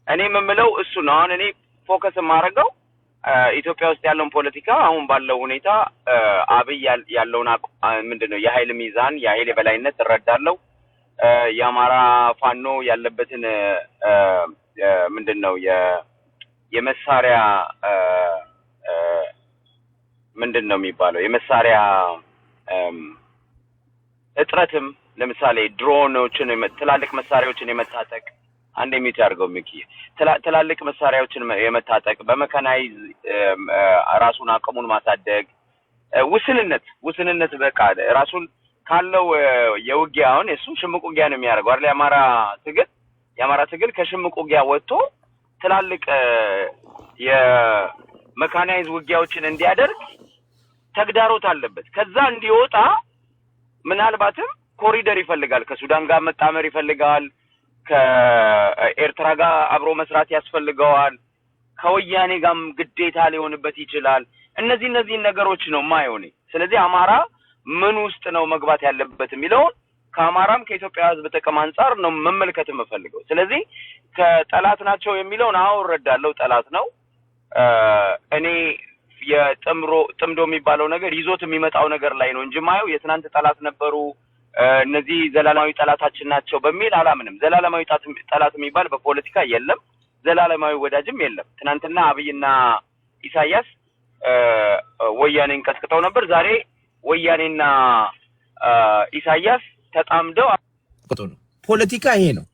እኔ የምምለው እሱ ነው። አሁን እኔ ፎከስ የማደርገው ኢትዮጵያ ውስጥ ያለውን ፖለቲካ አሁን ባለው ሁኔታ አብይ ያለውን ምንድነው የኃይል ሚዛን የኃይል የበላይነት እረዳለሁ። የአማራ ፋኖ ያለበትን ምንድነው የመሳሪያ ምንድነው የሚባለው የመሳሪያ እጥረትም ለምሳሌ ድሮኖችን ትላልቅ መሳሪያዎችን የመታጠቅ አንድ ሚት ያርገው ሚኪ ትላልቅ መሳሪያዎችን የመታጠቅ በመካናይዝ ራሱን አቅሙን ማሳደግ ውስንነት በቃ ራሱን ካለው የውጊያውን እሱ ሽምቅ ውጊያ ነው የሚያደርገው አይደል? የአማራ ትግል ከሽምቅ ውጊያ ወጥቶ ትላልቅ የመካናይዝ ውጊያዎችን እንዲያደርግ ተግዳሮት አለበት። ከዛ እንዲወጣ ምናልባትም ኮሪደር ይፈልጋል። ከሱዳን ጋር መጣመር ይፈልጋል። ከኤርትራ ጋር አብሮ መስራት ያስፈልገዋል። ከወያኔ ጋርም ግዴታ ሊሆንበት ይችላል። እነዚህ ነገሮች ነው ማይሆን። ስለዚህ አማራ ምን ውስጥ ነው መግባት ያለበት የሚለው ከአማራም ከኢትዮጵያ ሕዝብ ጥቅም አንፃር ነው መመልከት የምፈልገው። ስለዚህ ከጠላት ናቸው የሚለውን አወረዳለሁ። ጠላት ነው። እኔ የጥምዶ የሚባለው ነገር ይዞት የሚመጣው ነገር ላይ ነው እንጂ ማየው የትናንት ጠላት ነበሩ እነዚህ ዘላለማዊ ጠላታችን ናቸው በሚል አላምንም። ዘላለማዊ ጠላት የሚባል በፖለቲካ የለም። ዘላለማዊ ወዳጅም የለም። ትናንትና አብይና ኢሳያስ ወያኔን ቀስቅተው ነበር። ዛሬ ወያኔና ኢሳያስ ተጣምደው ፖለቲካ ይሄ ነው።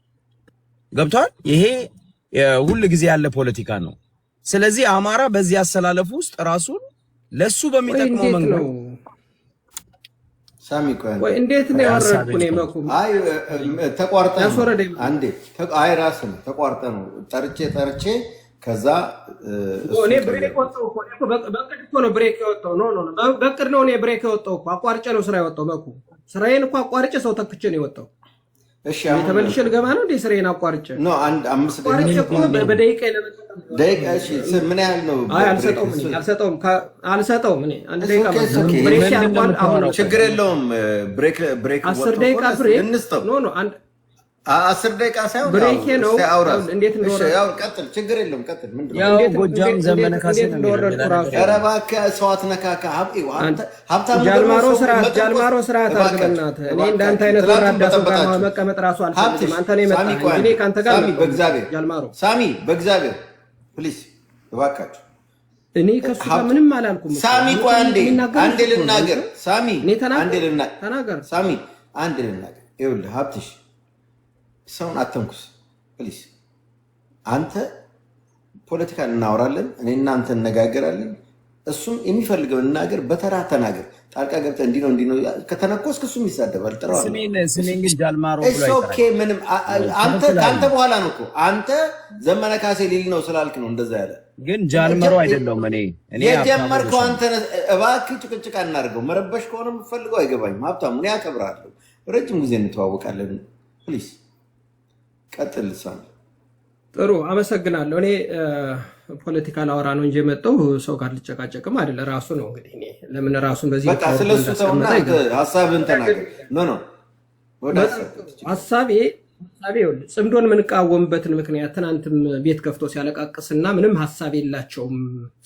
ገብቷል? ይሄ ሁሉ ጊዜ ያለ ፖለቲካ ነው። ስለዚህ አማራ በዚህ አሰላለፍ ውስጥ ራሱን ለሱ በሚጠቅመው መንገድ ሳሚ ቆይ ወይ እንዴት ነው ያወረድኩ ነው መኩ አይ ተቋርጠ አንዴ አይ ራስ ነው ተቋርጠ ነው ጠርቼ ከዛ እኔ ብሬክ ወጣው እኮ በቅድ እኮ ነው ብሬክ የወጣው ኖ በቅድ ነው እኔ ብሬክ የወጣው እኮ አቋርጬ ነው ስራ የወጣው መኩ ስራዬን እኮ አቋርጬ ሰው ተክቼ ነው የወጣው። እሺ አሁን ተመልሼ ልገባ ነው እንዴ ስራዬን አቋርጬ ኖ አንድ 5 በደቂቃ ለመጠቀም ደቂቃ እሺ ምን ያህል ነው? አይ አልሰጠውም እኔ አንድ ደቂቃ ብሬክ ያልቋል። አሁን ችግር የለውም ብሬክ 10 ደቂቃ ብሬክ ኖ አንድ 10 ደቂቃ ሳይሆን ብሬክ ነው። እንዴት ነው ያው ቀጥል ችግር የለውም ቀጥል ምንድነው ያው ጎጃም ዘመነ ካሴ ነው ረባከ ሰዋት ነካካ ሀብታም ጃልማሮ ስርዓት አድርገናት እኔ እንዳንተ አይነት ወራዳ ሰው ጋር መቀመጥ ራሱ አልፈልግም። አንተ ነው የመጣው እኔ ካንተ ጋር ሳሚ በእግዚአብሔር ጃልማሮ ሳሚ በእግዚአብሔር ፕሊዝ እባካችሁ እኔ ከሱ ጋር ምንም አላልኩም። ሳሚ ቆይ አንዴ ልናገር ሳሚ አንዴ ልናገር ሳሚ አንዴ ልናገር ይኸውልህ ሀብትሽ ሰውን አተንኩስ ፕሊዝ አንተ ፖለቲካ እናወራለን እኔ እናንተ እንነጋገራለን እሱም የሚፈልገው እናገር በተራ ተናገር ጣልቃ ገብተህ እንዲህ ነው ከተነኮስክ እሱም ይሳደባል ጥራው ስሜን ግን ጃልማሮ ብሎ አይተራል። ኦኬ ምንም አንተ በኋላ ነው እኮ አንተ ዘመነ ካሴ ሊል ነው ስላልክ ነው እንደዛ ያለ ግን ጃልማሮ አይደለም። እኔ የጀመርከው አንተ እባክህ ጭቅጭቅ አናርገው መረበሽ ከሆነ የምፈልገው አይገባኝም። ሀብታሙ እኔ አከብራለሁ ረጅም ጊዜ እንተዋወቃለን ፕሊዝ ቀጥል ሳሚ። ጥሩ አመሰግናለሁ። እኔ ፖለቲካ ላወራ ነው እንጂ የመጣው ሰው ጋር ልጨቃጨቅም አይደለ። ራሱ ነው እንግዲህ እኔ ለምን ራሱን በዚህ በቃ ስለሱ ተውና ሐሳብን ተናገር። ኖ ወደ ሐሳቤ ጽምዶን የምንቃወምበትን ምክንያት ትናንትም ቤት ከፍቶ ሲያለቃቅስና ምንም ሐሳብ የላቸውም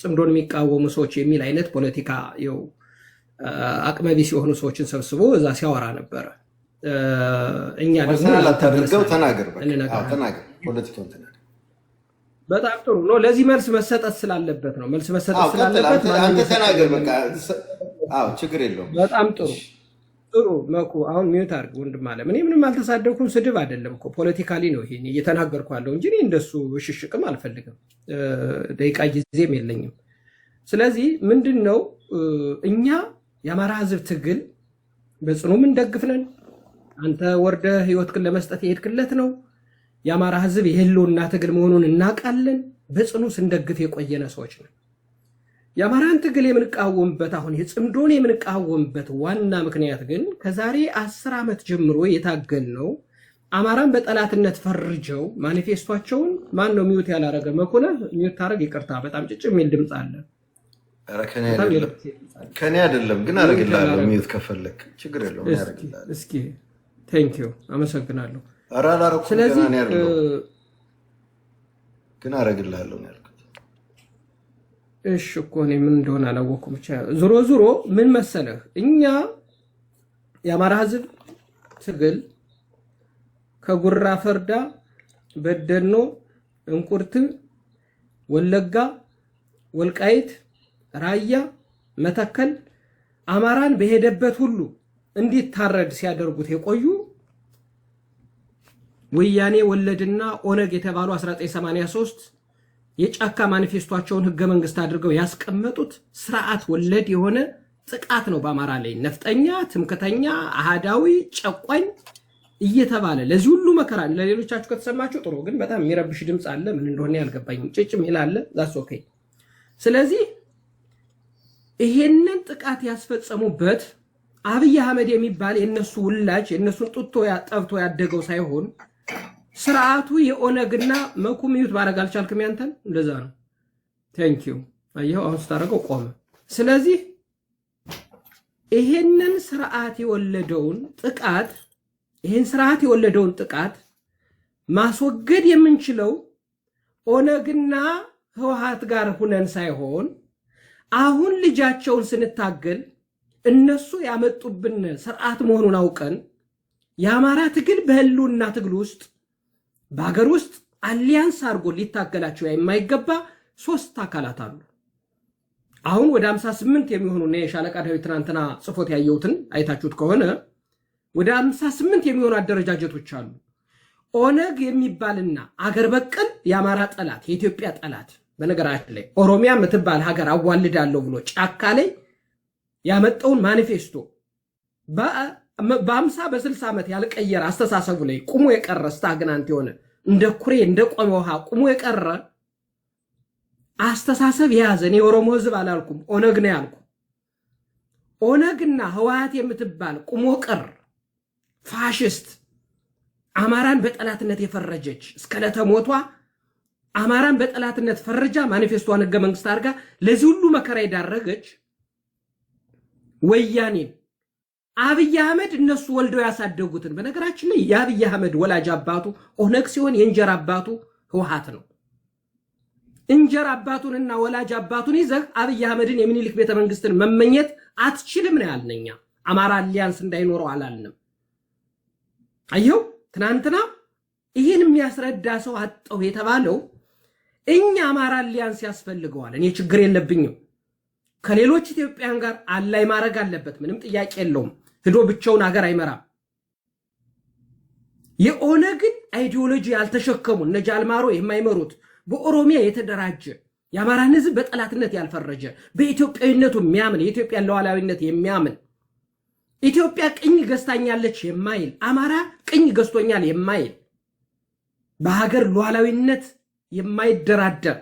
ጽምዶን የሚቃወሙ ሰዎች የሚል አይነት ፖለቲካ ይኸው አቅመቢስ የሆኑ ሰዎችን ሰብስቦ እዛ ሲያወራ ነበረ። እኛ ደግሞ ተናገር ፖለቲካውን ተናገር። በጣም ጥሩ ነው። ለዚህ መልስ መሰጠት ስላለበት ነው። መልስ መሰጠት ስላለበት አንተ ተናገር በቃ። አዎ ችግር የለውም። በጣም ጥሩ መኩ አሁን ሚዩት አድርግ ወንድም አለ። እኔ ምንም አልተሳደብኩም። ስድብ አይደለም እኮ ፖለቲካሊ ነው ይሄ እየተናገርኩ ያለው እንጂ እኔ እንደሱ ሽሽቅም አልፈልግም። ደቂቃ ጊዜም የለኝም። ስለዚህ ምንድነው እኛ የአማራ ህዝብ ትግል በጽኑ ምን ደግፍነን አንተ ወርደህ ህይወትክን ለመስጠት የሄድክለት ነው። የአማራ ህዝብ የህልውና ትግል መሆኑን እናውቃለን። በጽኑ ስንደግፍ የቆየነ ሰዎች ነን። የአማራን ትግል የምንቃወምበት አሁን የጽምዶን የምንቃወምበት ዋና ምክንያት ግን ከዛሬ 10 ዓመት ጀምሮ የታገል ነው። አማራን በጠላትነት ፈርጀው ማኒፌስቷቸውን ማን ነው ሚዩት ያላረገ? መኮነ ሚዩት ታረግ። ይቅርታ በጣም ጭጭ የሚል ድምጽ አለ። ከኔ አይደለም ግን አረግልሃለሁ። ሚዩት ከፈለክ ችግር የለውም ያረግልሃለሁ። እስኪ ቴንክ ዩ አመሰግናለሁ። ስለዚህ ግን አረግልሃለሁ ነው ያልኩት። እሺ እኮ እኔ ምን እንደሆነ አላወኩም። ብቻ ዞሮ ምን መሰለህ እኛ የአማራ ህዝብ ትግል ከጉራ ፈርዳ በደኖ እንቁርት ወለጋ ወልቃይት ራያ መተከል አማራን በሄደበት ሁሉ እንዲታረድ ሲያደርጉት የቆዩ ወያኔ ወለድና ኦነግ የተባሉ 1983 የጫካ ማኒፌስቶአቸውን ህገ መንግስት አድርገው ያስቀመጡት ስርዓት ወለድ የሆነ ጥቃት ነው በአማራ ላይ። ነፍጠኛ፣ ትምክተኛ፣ አሃዳዊ፣ ጨቋኝ እየተባለ ለዚህ ሁሉ መከራ ለሌሎቻችሁ ከተሰማችሁ ጥሩ፣ ግን በጣም የሚረብሽ ድምጽ አለ። ምን እንደሆነ ያልገባኝም ጭጭም ይላል። ዛስ ኦኬ። ስለዚህ ይሄንን ጥቃት ያስፈጸሙበት አብይ አህመድ የሚባል የነሱ ውላጅ የነሱን ጡቶ ያጠብቶ ያደገው ሳይሆን ስርዓቱ የኦነግና መኩሚዩት ባረግ አልቻልክም ያንተን እንደዛ ነው። ቴንክ ዩ አየው አሁን ስታረገው ቆመ። ስለዚህ ይሄንን ስርዓት የወለደውን ጥቃት ማስወገድ የምንችለው ኦነግና ህወሓት ጋር ሁነን ሳይሆን አሁን ልጃቸውን ስንታገል እነሱ ያመጡብን ስርዓት መሆኑን አውቀን የአማራ ትግል በህልውና ትግል ውስጥ በአገር ውስጥ አሊያንስ አድርጎ ሊታገላቸው የማይገባ 3 አካላት አሉ። አሁን ወደ 58 የሚሆኑ ነው የሻለቃ ዳዊት ትናንትና ጽፎት ያየሁትን አይታችሁት ከሆነ ወደ 58 የሚሆኑ አደረጃጀቶች አሉ። ኦነግ የሚባልና አገር በቀል የአማራ ጠላት የኢትዮጵያ ጠላት በነገራችን ላይ ኦሮሚያ የምትባል ሀገር አዋልዳለሁ ብሎ ጫካ ላይ ያመጣውን ማኒፌስቶ በ50 በ60 ዓመት ያልቀየረ አስተሳሰቡ ላይ ቁሞ የቀረ ስታግናንት የሆነ እንደ ኩሬ እንደ ቆመ ውሃ ቁሞ የቀረ አስተሳሰብ የያዘን የኦሮሞ ህዝብ አላልኩም፣ ኦነግ ነው ያልኩ። ኦነግና ህወሓት የምትባል ቁሞ ቀር ፋሽስት አማራን በጠላትነት የፈረጀች እስከ ለተሞቷ አማራን በጠላትነት ፈርጃ ማኒፌስቶዋን ህገ መንግስት አድርጋ ለዚህ ሁሉ መከራ የዳረገች ወያኔ አብይ አህመድ እነሱ ወልደው ያሳደጉትን። በነገራችን ላይ የአብይ አህመድ ወላጅ አባቱ ኦነግ ሲሆን የእንጀራ አባቱ ህወሓት ነው። እንጀራ አባቱንና ወላጅ አባቱን ይዘህ አብይ አህመድን የሚኒሊክ ቤተ መንግስትን መመኘት አትችልም ነው ያልነኛ። አማራ አሊያንስ እንዳይኖረው አላልንም። አየው ትናንትና ይሄን የሚያስረዳ ሰው አጣው የተባለው እኛ አማራ አሊያንስ ያስፈልገዋል። እኔ ችግር የለብኝም ከሌሎች ኢትዮጵያን ጋር አላይ ማረግ አለበት፣ ምንም ጥያቄ የለውም። ሄዶ ብቻውን ሀገር አይመራም። የኦነግን አይዲዮሎጂ ያልተሸከሙ እነ ጃልማሮ የማይመሩት በኦሮሚያ የተደራጀ የአማራን ህዝብ በጠላትነት ያልፈረጀ በኢትዮጵያዊነቱ የሚያምን የኢትዮጵያን ሉዓላዊነት የሚያምን ኢትዮጵያ ቅኝ ገዝታኛለች የማይል አማራ ቅኝ ገዝቶኛል የማይል በሀገር ሉዓላዊነት የማይደራደር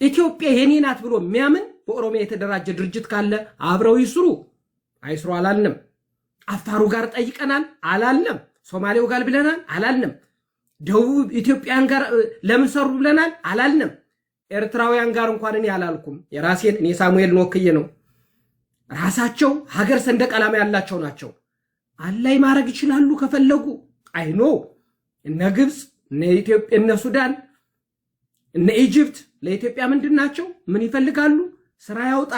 ኢትዮጵያ የኔ ናት ብሎ የሚያምን በኦሮሚያ የተደራጀ ድርጅት ካለ አብረው ይስሩ። አይስሩ አላልንም። አፋሩ ጋር ጠይቀናል አላልንም። ሶማሌው ጋር ብለናል አላልንም። ደቡብ ኢትዮጵያን ጋር ለምን ሰሩ ብለናል አላልንም። ኤርትራውያን ጋር እንኳን እኔ አላልኩም። የራሴን እኔ ሳሙኤል ወክዬ ነው። ራሳቸው ሀገር ሰንደቅ ዓላማ ያላቸው ናቸው። አላይ ማድረግ ይችላሉ ከፈለጉ። አይኖ እነ ግብጽ እነ ኢትዮጵያ እነ ሱዳን እነ ኢጅፕት ለኢትዮጵያ ምንድናቸው? ምን ይፈልጋሉ? ስራ ያውጣ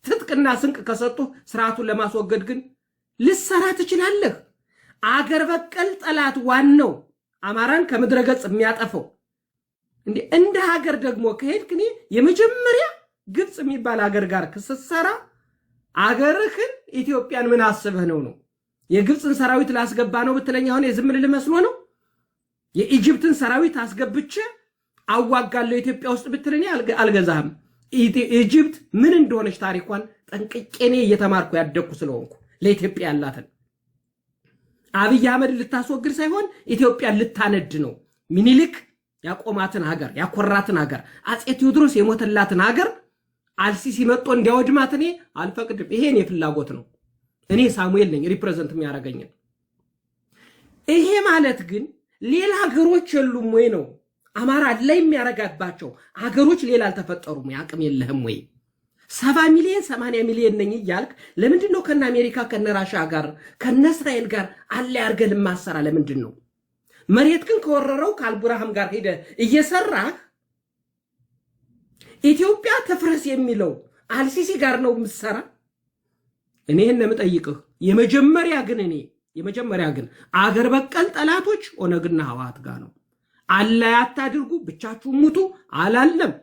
ትጥቅና ስንቅ ከሰጡ ስርዓቱን ለማስወገድ ግን ልሰራ ትችላለህ። አገር በቀል ጠላት ዋናው አማራን ከምድረገጽ የሚያጠፈው እንደ ሀገር ደግሞ ከሄድክ እኔ የመጀመሪያ ግብጽ የሚባል ሀገር ጋር ከሰሰራ አገርህን ኢትዮጵያን ምን አስበህ ነው? የግብጽን ሰራዊት ላስገባ ነው ብትለኝ አሁን የዝም ልል መስሎ ነው? የኢጅፕትን ሰራዊት አስገብቼ አዋጋለሁ ኢትዮጵያ ውስጥ ብትለኝ አልገዛህም። ኢጅፕት ምን እንደሆነች ታሪኳን ጠንቅቄኔ እየተማርኩ ያደግኩ ስለሆንኩ ለኢትዮጵያ ያላትን አብይ አህመድ ልታስወግድ ሳይሆን ኢትዮጵያን ልታነድ ነው። ሚኒሊክ ያቆማትን ሀገር ያኮራትን ሀገር አጼ ቴዎድሮስ የሞተላትን ሀገር አልሲሲ መጥቶ እንዲያወድማት እኔ አልፈቅድም። ይሄ የኔ ፍላጎት ነው። እኔ ሳሙኤል ነኝ ሪፕሬዘንት የሚያደርገኝ። ይሄ ማለት ግን ሌላ ሀገሮች የሉም ወይ ነው? አማራ ላይ የሚያረጋግባቸው ሀገሮች ሌላ አልተፈጠሩም? ያቅም የለህም ወይ? 70 ሚሊዮን 80 ሚሊዮን ነኝ እያልክ ለምንድን ነው ከነ አሜሪካ ከነ ራሻ ጋር ከነ እስራኤል ጋር አለ ያርገል ማሰራ? ለምንድን ነው መሬት ግን ከወረረው ከአልቡርሃም ጋር ሄደ እየሰራ ኢትዮጵያ ተፍረስ የሚለው አልሲሲ ጋር ነው ምሰራ እኔ እንደምጠይቅህ የመጀመሪያ ግን አገር በቀል ጠላቶች ኦነግና ህወሓት ጋር ነው አላህ ያታድርጉ ብቻችሁ ሙቱ አላለም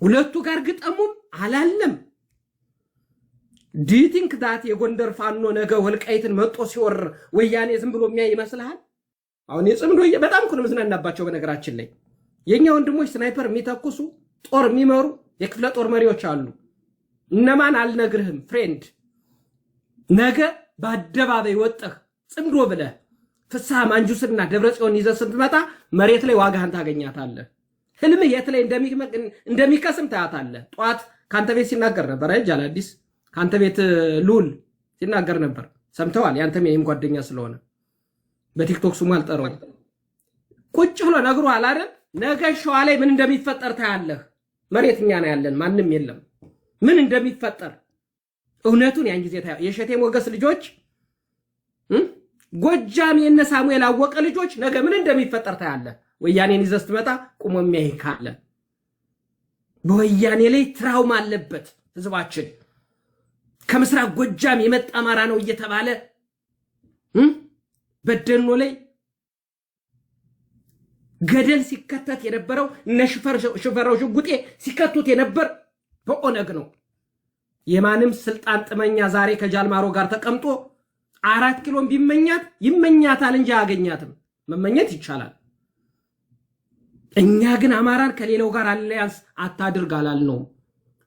ሁለቱ ጋር ግጠሙም አላለም do you think that የጎንደር ፋኖ ነገ ወልቃይትን መጥቶ ሲወር ወያኔ ዝም ብሎ የሚያይ ይመስልሃል አሁን የጽምዶ በጣም እኮ ነው መስናናባቸው በነገራችን ላይ የኛ ወንድሞች ስናይፐር የሚተኩሱ ጦር የሚመሩ የክፍለ ጦር መሪዎች አሉ እነማን አልነግርህም ፍሬንድ ነገ በአደባባይ ወጥተህ ጽምዶ ብለህ ፍስሐ ማንጁስና ደብረጽዮን ይዘህ ስትመጣ መሬት ላይ ዋጋህን ታገኛታለህ ህልም የት ላይ እንደሚከስም ታያታለህ ጧት ካንተ ቤት ሲናገር ነበር አይደል አዲስ ካንተ ቤት ሉል ሲናገር ነበር ሰምተዋል ያንተም የኔም ጓደኛ ስለሆነ በቲክቶክ ስሙ አልጠራው ቁጭ ብሎ ነግሯል አይደል ነገ ሸዋ ላይ ምን እንደሚፈጠር ታያለህ መሬትኛ ነው ያለን ማንንም የለም ምን እንደሚፈጠር እውነቱን ያን ጊዜ ታያለህ የሸቴ ሞገስ ልጆች ጎጃም የነ ሳሙኤል አወቀ ልጆች ነገ ምን እንደሚፈጠር ታያለህ ወያኔን ይዘህ ስትመጣ ቁሞ የሚያይ ካለ በወያኔ ላይ ትራውማ አለበት ህዝባችን ከምስራቅ ጎጃም የመጣ አማራ ነው እየተባለ በደኖ ላይ ገደል ሲከተት የነበረው እነ ሽፈራው ሽጉጤ ሲከቱት የነበር በኦነግ ነው የማንም ስልጣን ጥመኛ ዛሬ ከጃልማሮ ጋር ተቀምጦ 4 ኪሎ ቢመኛት ይመኛታል እንጂ አያገኛትም መመኘት ይቻላል እኛ ግን አማራን ከሌላው ጋር አለያንስ አታድርጋላል ነው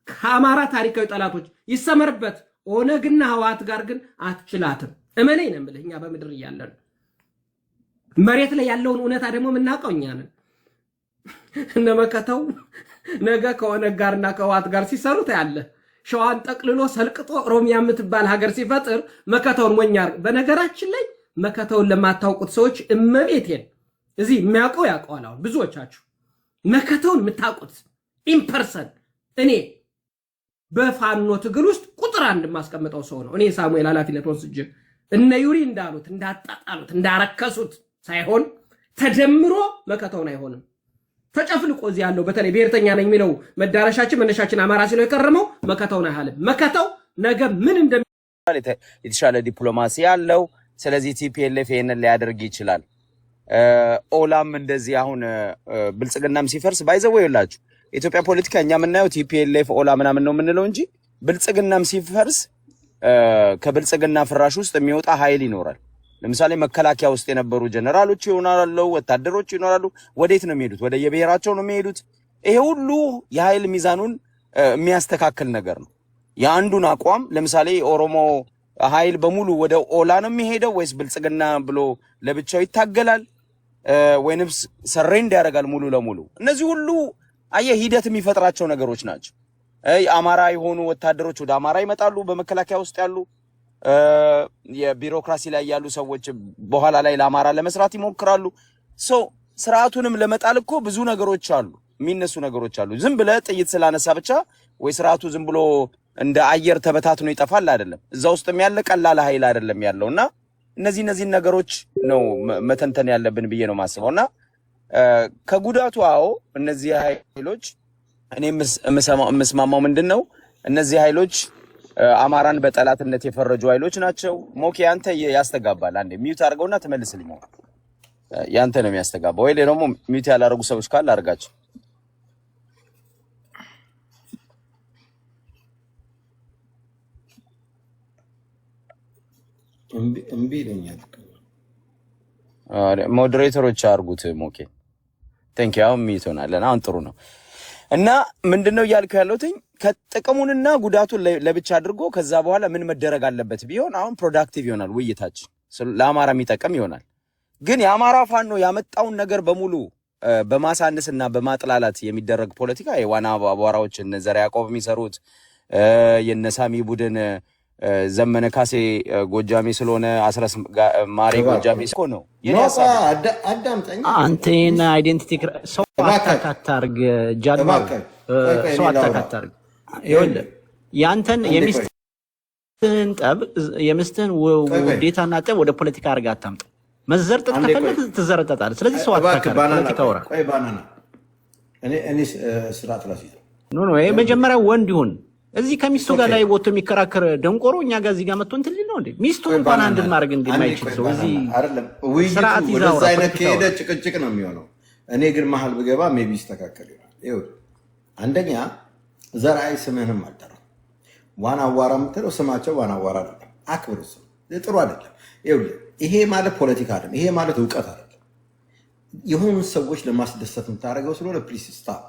ከአማራ ታሪካዊ ጠላቶች ይሰመርበት ኦነግና ህወሓት ጋር ግን አትችላትም እመነኝ ነው የምልህ እኛ በመድር ያለን መሬት ላይ ያለውን እውነታ ደግሞ ምናቀውኛ ነን እነመከተው ነገ ከኦነግ ጋርና ከህወሓት ጋር ሲሰሩ ታያለ ሸዋን ጠቅልሎ ሰልቅጦ ሮሚያ የምትባል ሀገር ሲፈጥር መከተውን ሞኛር በነገራችን ላይ መከተውን ለማታውቁት ሰዎች እመቤቴን እዚህ የሚያውቀው ያውቀዋል አሁን ብዙዎቻችሁ መከተውን የምታውቁት ኢምፐርሰን እኔ በፋኖ ትግል ውስጥ ቁጥር አንድ ማስቀመጠው ሰው ነው እኔ ሳሙኤል ኃላፊነት ወስጄ እነ ዩሪ እንዳሉት እንዳጣጣሉት እንዳረከሱት ሳይሆን ተደምሮ መከተውን አይሆንም ተጨፍልቆ እዚህ ያለው በተለይ ብሔርተኛ ነኝ የሚለው መዳረሻችን መነሻችን አማራ ሲለው የከረመው መከተውን አይሃልም መከተው ነገ ምን የተሻለ ዲፕሎማሲ ያለው ስለዚህ ቲፒኤልኤፍ ይሄንን ሊያደርግ ይችላል ኦላም እንደዚህ አሁን ብልጽግናም ሲፈርስ ባይዘው ይላችሁ ኢትዮጵያ ፖለቲካ እኛ ምናየው ቲፒኤልኤፍ ኦላ ምናምን ነው ምንለው እንጂ ብልጽግናም ሲፈርስ ከብልጽግና ፍራሽ ውስጥ የሚወጣ ኃይል ይኖራል ለምሳሌ መከላከያ ውስጥ የነበሩ ጀነራሎች ይሆናሉ ወታደሮች ይኖራሉ ወዴት ነው የሚሄዱት ወደ የብሔራቸው ነው የሚሄዱት ይሄ ሁሉ የኃይል ሚዛኑን የሚያስተካክል ነገር ነው የአንዱን አቋም ለምሳሌ ኦሮሞ ኃይል በሙሉ ወደ ኦላ ነው የሚሄደው ወይስ ብልጽግና ብሎ ለብቻው ይታገላል ወይንስ ሰሬንድ ያደርጋል ሙሉ ለሙሉ እነዚህ ሁሉ ሂደት የሚፈጥራቸው ነገሮች ናቸው አማራ የሆኑ ወታደሮች ወደ አማራ ይመጣሉ በመከላከያ ውስጥ ያሉ የቢሮክራሲ ላይ ያሉ ሰዎች በኋላ ላይ ለአማራ ለመስራት ይሞክራሉ ስርዓቱንም ለመጣል እኮ ብዙ ነገሮች አሉ የሚነሱ ነገሮች አሉ ዝም ብለ ጥይት ስላነሳ ብቻ ወይ ስርዓቱ ዝም ብሎ እንደ አየር ተበታትኖ ይጠፋል አይደለም እዛ ውስጥም ያለ ቀላል ኃይል አይደለም ያለውና እነዚህ ነገሮች ነው መተንተን ያለብን ብዬ ነው ማስበውና ከጉዳቱ እነዚህ ኃይሎች እኔ መስማማው ምንድነው እነዚህ ኃይሎች አማራን በጠላትነት የፈረጁ ኃይሎች ናቸው ሞኬ አንተ ያስተጋባል አንዴ ሚውት አድርገውና ተመልስልኝ ያንተ ነው የሚያስተጋባው ወይ ደግሞ ሚውት ያላረጉ ሰዎች ካለ አርጋቸው እምቢ ለኛል ሞዴሬተሮች አርጉት ሞኬ ቴንክ ዩ ሚውት ሆናለን አሁን ጥሩ ነው እና ምንድነው ያልከው ያለውትኝ ከጥቅሙንና ጉዳቱን ለብቻ አድርጎ ከዛ በኋላ ምን መደረግ አለበት ቢሆን አሁን ፕሮዳክቲቭ ይሆናል ውይይታችን ለአማራ የሚጠቅም ይሆናል ግን የአማራ ፋኖ ያመጣውን ነገር በሙሉ በማሳነስና በማጥላላት የሚደረግ ፖለቲካ የዋና አቧራዎች እነ ዘር ያዕቆብ የሚሰሩት የነሳሚ ቡድን ዘመነ ካሴ ጎጃሜ ስለሆነ አስረስ ማሪ ጎጃሜ ነው አዳምጠኝ አንተና አይዴንቲቲ ሰው አታካታርግ ጃልማ ሰው አታካታርግ ይወለ ያንተን የሚስትን ጠብ የሚስትን ውዴታና ጠብ ወደ ፖለቲካ አርጋ አታምጥ መዘርጠት ከፈለክ ትዘረጠጣለህ ስለዚህ ሰው አታካታርግ ፖለቲካ ወራ ቆይ ባናና እኔ ስርዓት ራስ ይዘው ኖ ይሄ መጀመሪያ ወንድ ይሁን እዚህ ከሚስቱ ጋር ላይ ወጥቶ የሚከራከር ደንቆሮ እኛ ጋር እዚህ ጋር መጥቶ እንትን ሊል ነው እንዴ? ሚስቱን እንኳን አንድን ማድረግ እንደማይችል ሰው እዚህ አይደለም። ውይይቱ ወደዛ አይነት ከሄደ ጭቅጭቅ ነው የሚሆነው። እኔ ግን መሀል ብገባ ሜቢ ይስተካከል ይሆናል። ይኸውልህ አንደኛ ዘርአይ ስምህንም አልጠራም። ዋና አዋራ የምትለው ስማቸው ዋና አዋራ አይደለም። አክብር ስም ጥሩ አይደለም። ይኸውልህ ይሄ ማለት ፖለቲካ አይደለም። ይሄ ማለት እውቀት አይደለም። የሆኑ ሰዎች ለማስደሰት የምታደርገው ስለሆነ ፕሊስ ስታፕ።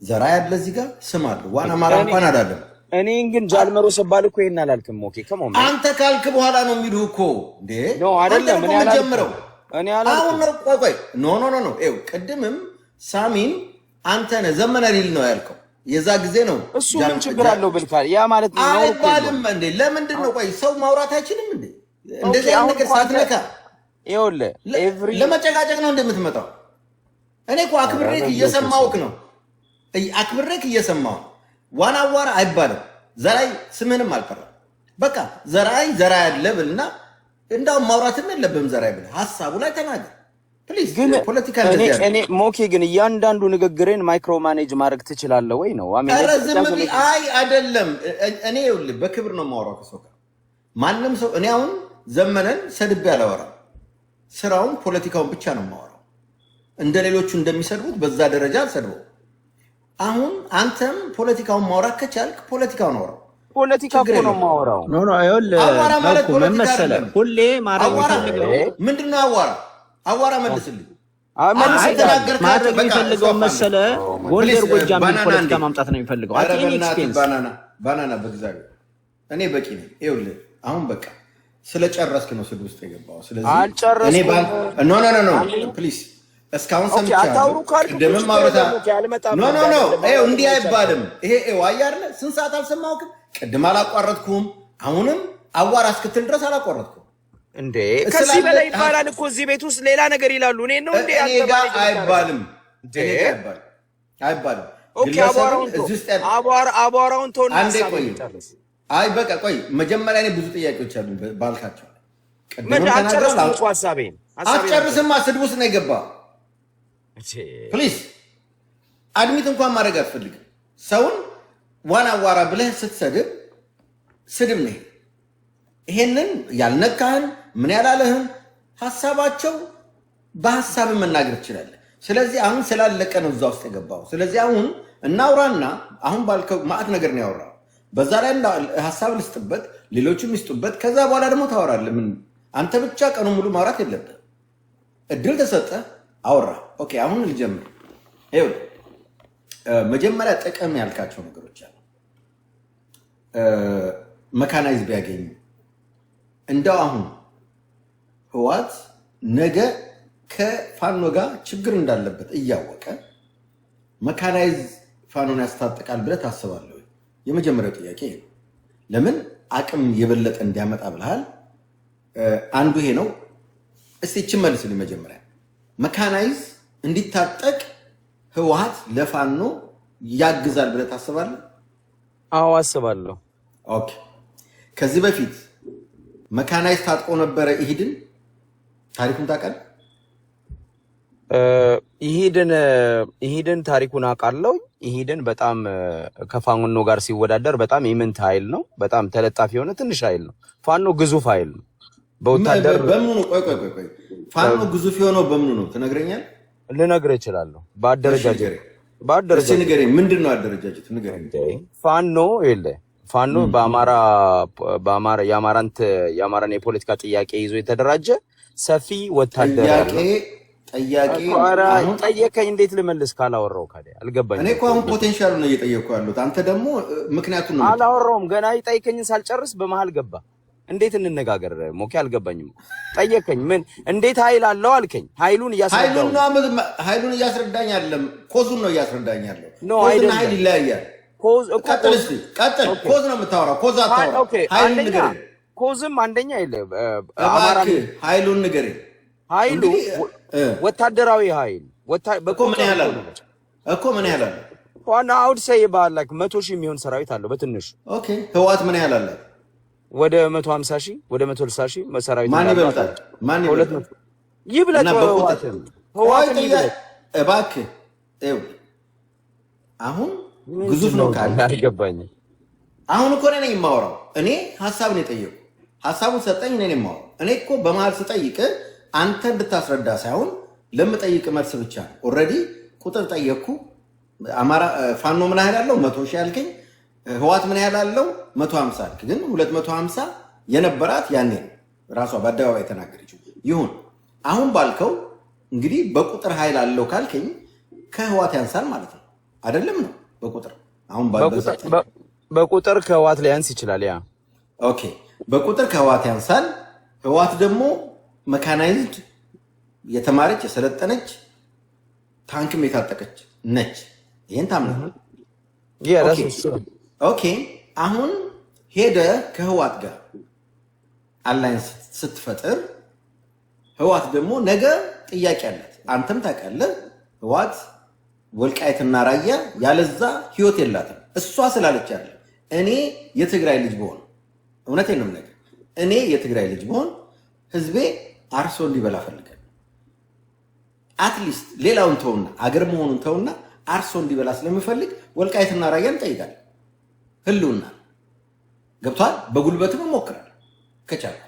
ዘርአይ ያለ እዚህ ጋር ስም አለ። ዋና አማራ እንኳን አይደለም። እኔን ግን ጃልመሮ ስባል እኮ ይሄን አላልክም። ኦኬ ከሞም አንተ ካልክ በኋላ ነው የሚሉህ እኮ እንዴ ኖ አይደለም። እኔ አላልኩም። እኔ አላልኩም። አሁን ቆይ ኖ ይኸው ቅድምም ሳሚን አንተ ነህ ዘመነ ሊል ነው ያልከው። የዛ ጊዜ ነው እሱ ምን ችግር አለው ብልካል። ያ ማለት ነው አይባልም እንዴ? ለምንድን ነው ቆይ ሰው ማውራት አይችልም እንዴ? እንደዚህ አይነት ነገር ሳትነካ ይኸውልህ ለመጨቃጨቅ ነው እንደምትመጣው። እኔ እኮ አክብሬክ እየሰማሁህ ነው። አክብሬክ እየሰማሁ ዋና አዋራ አይባልም። ዘርአይ ስምህንም አልጠራም። በቃ ዘርአይ ያለ ብልና እንዳውም ማውራትም የለብህም። ዘርአይ ብለህ ሀሳቡ ላይ ተናገር ፕሊዝ። ግን ፖለቲካ እኔ ሞኬ ግን እያንዳንዱ ንግግሬን ማይክሮ ማኔጅ ማድረግ ትችላለህ ወይ ነው? አይ አይደለም። እኔ ይኸውልህ በክብር ነው የማወራው ከሰው ጋር ማንም ሰው። እኔ አሁን ዘመነን ሰድቤ አላወራም። ስራውን ፖለቲካውን ብቻ ነው የማወራው። እንደ ሌሎቹ እንደሚሰድቡት በዛ ደረጃ አልሰድበው። አሁን አንተም ፖለቲካውን ማውራት ከቻልክ ፖለቲካውን አውራው። ፖለቲካ እኮ ነው የማወራው። ኖ ይኸውልህ አዋራ ማለት ፖለቲካ መሰለህ ሁሌ ማድረግ የሚፈልገው ምንድን ነው? አዋራ መልስልኝ። ማድረግ የሚፈልገው መሰለህ ጎንደር ጎጃም ፖለቲካ ማምጣት ነው የሚፈልገው። ባናና በእግዚአብሔር እኔ በቂ ነኝ። ይኸውልህ አሁን በቃ ስለጨረስክ ነው ስድ ውስጥ የገባው። ስለዚህ አልጨረስኩም። ኖ ፕሊዝ እስካሁን ሰምቻለሁ። ቅድምም ማውራታ ይኸው እንዲህ አይባልም። ይሄ አይደለ ስንት ሰዓት አልሰማሁህም? ቅድም አላቋረጥኩም። አሁንም አዋራ እስክትል ድረስ አላቋረጥኩም እንዴ። ከዚህ በላይ ይባላል እኮ እዚህ ቤት ውስጥ ሌላ ነገር ይላሉ። እኔ ነው እንዴ አይባልም አይባልም። ኦኬ አቧራውን ተውና አንዴ ቆይ። አይ በቃ ቆይ መጀመሪያ እኔ ብዙ ጥያቄዎች አሉ ባልካቸው ምን አጨረስኩ እኮ ሐሳቤን አትጨርስማ። ስድብ ውስጥ ነው የገባው። ፕሊዝ አድሚት እንኳን ማድረግ አትፈልግም። ሰውን ዋና አዋራ ብለህ ስትሰድብ ስድብ ነው። ይሄንን ያልነካህን ምን ያላለህን ሀሳባቸው በሀሳብ መናገር ትችላለህ። ስለዚህ አሁን ስላለቀ ነው እዛ ውስጥ የገባው። ስለዚህ አሁን እናውራና አሁን ባልከው ማዕት ነገር ነው ያወራው። በዛ ላይ ሀሳብ ልስጥበት፣ ሌሎችም ይስጡበት። ከዛ በኋላ ደግሞ ታወራለህ። ምን አንተ ብቻ ቀኑ ሙሉ ማውራት የለብህ። እድል ተሰጠ፣ አወራ። ኦኬ አሁን ልጀምር። ይኸው መጀመሪያ ጥቅም ያልካቸው ነገሮች አሉ። መካናይዝ ቢያገኙ እንደው አሁን ህወሓት ነገ ከፋኖ ጋር ችግር እንዳለበት እያወቀ መካናይዝ ፋኖን ያስታጥቃል ብለህ ታስባለህ? የመጀመሪያው ጥያቄ ነው። ለምን አቅም የበለጠ እንዲያመጣ ብለሃል። አንዱ ይሄ ነው። እስቲ ይህችን መልስልኝ። መጀመሪያ መካናይዝ እንዲታጠቅ ህወሓት ለፋኖ ያግዛል ብለህ ታስባለህ? አዎ አስባለሁ። ኦኬ ከዚህ በፊት መካናይዝ ታጥቆ ነበረ ኢሂድን? ታሪኩን ታውቃለህ? ኢሂድን ታሪኩን አውቃለሁ። ኢሂድን በጣም ከፋኖ ጋር ሲወዳደር በጣም ኢምንት ኃይል ነው። በጣም ተለጣፊ የሆነ ትንሽ ኃይል ነው። ፋኖ ግዙፍ ኃይል ነው። በወታደር በምኑ ነው? ቆይ ፋኖ ግዙፍ የሆነው በምኑ ነው ትነግረኛለህ? ልነግርህ እችላለሁ። በአደረጃጀት ንገረኝ። ምንድን ነው አደረጃጀት? ንገረኝ። ፋኖ የአማራን የፖለቲካ ጥያቄ ይዞ የተደራጀ ሰፊ ወታደር ጠየቀኝ። እንዴት ልመልስ ካላወራው? ካዲያ አልገባኝም። እኔ እኮ አሁን ፖቴንሻሉ ነው እየጠየቅኩ ያሉት። አንተ ደግሞ ምክንያቱም ነው አላወራውም። ገና ጠይቀኝን ሳልጨርስ በመሃል ገባ። እንዴት እንነጋገር ሞኬ? አልገባኝም። ጠየቀኝ። ምን እንዴት ኃይል አለው አልከኝ። ኃይሉን እያስረዳኝ አይደለም፣ ኮዙን ነው እያስረዳኝ ያለው። ኮዝና ኃይል ይለያያል። ቀጥል። ኮዝ ነው የምታወራው። ኮዝ አታወራም። ኃይሉን ንገረኝ። ኮዝም አንደኛ ኃይሉን ንገረኝ። ኃይሉ ወታደራዊ ኃይል ምን ያህል አለ? ዋና አውድ ሰይ ባል 100,000 የሚሆን ሰራዊት አለው በትንሹ። ኦኬ ህወሓት ምን ያህል አለ? ወደ 150,000 ወደ 160,000 ሰራዊት። ማን ይበልጣል? ይብለጥ ህወሓት እባክህ አሁን ግዙፍ ነው ካለ አይገባኝም። አሁን እኮ ነኝ የማወራው እኔ ሐሳብ ነው የጠየቁ ሐሳቡን ሰጠኝ እኔ የማወራው እኔ እኮ በመሃል ስጠይቅ አንተ እንድታስረዳ ሳይሆን ለምጠይቅ መልስ ብቻ ነው። ኦልሬዲ ቁጥር ጠየቅኩ። አማራ ፋኖ ምን ያህል አለው 100 ሺህ አልከኝ። ህዋት ምን ያህል አለው 150 አልክ። ግን 250 የነበራት ያኔ ራሷ በአደባባይ ተናገረችው። ይሁን አሁን ባልከው እንግዲህ በቁጥር ኃይል አለው ካልከኝ ከህዋት ያንሳል ማለት ነው አይደለም? ነው በቁጥር አሁን በቁጥር ከህዋት ላይ ያንስ ይችላል። ያ ኦኬ፣ በቁጥር ከህዋት ያንሳል። ህዋት ደግሞ መካናይዝድ የተማረች የሰለጠነች ታንክም የታጠቀች ነች። ይሄን ታምናለህ? ኦኬ፣ አሁን ሄደ ከህዋት ጋር አላይንስ ስትፈጥር ህዋት ደግሞ ነገ ጥያቄ አላት። አንተም ታውቃለህ ህዋት ወልቃይትና ራያ ያለዛ ህይወት የላትም። እሷ ስላለች አይደለም። እኔ የትግራይ ልጅ ብሆን እውነቴን ነው የምነግርህ፣ እኔ የትግራይ ልጅ ብሆን ህዝቤ አርሶ እንዲበላ ፈልጋለሁ። አትሊስት ሌላውን ተውና አገር መሆኑን ተውና አርሶ እንዲበላ ስለምፈልግ ወልቃይትና ራያን እንጠይቃለን። ህልውና ገብቷል። በጉልበትም እሞክራለሁ ከቻልኩ፣